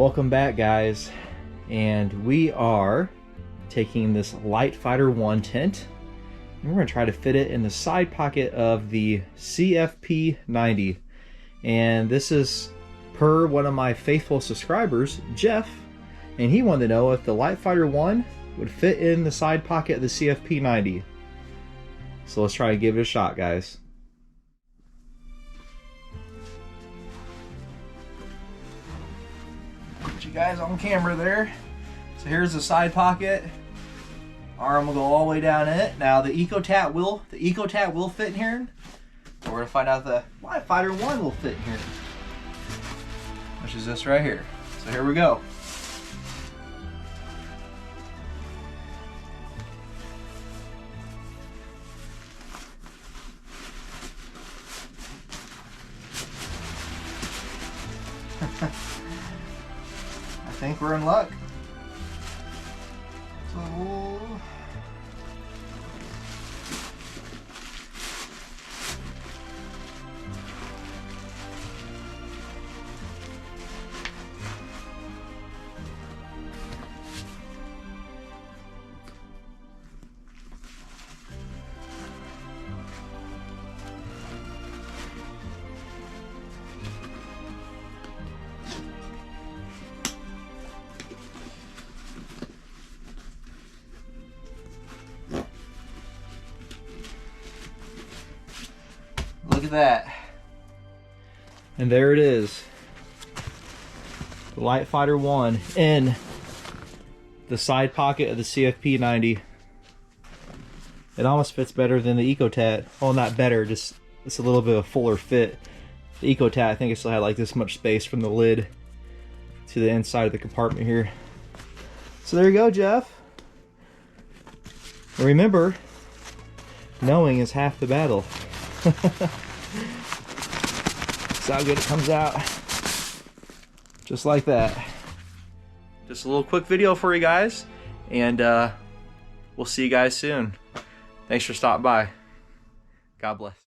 Welcome back, guys, and we are taking this LITEFIGHTER 1 tent and we're going to try to fit it in the side pocket of the CFP-90. And this is per one of my faithful subscribers, Jeff, and he wanted to know if the LITEFIGHTER 1 would fit in the side pocket of the CFP-90. So let's try to give it a shot, guys. Put you guys on camera there. So here's the side pocket. Arm will go all the way down in it. Now the EcoTat will fit in here. We're gonna find out the LITEFIGHTER 1 will fit in here, which is this right here. So here we go. I think we're in luck. So look at that. And there it is. The LITEFIGHTER 1 in the side pocket of the CFP-90. It almost fits better than the EcoTat. Well, not better, just it's a little bit of a fuller fit. The EcoTat, I think it still had like this much space from the lid to the inside of the compartment here. So there you go, Jeff. And remember, knowing is half the battle. That's how good it comes out. Just like that. Just a little quick video for you guys, and we'll see you guys soon. Thanks for stopping by. God bless.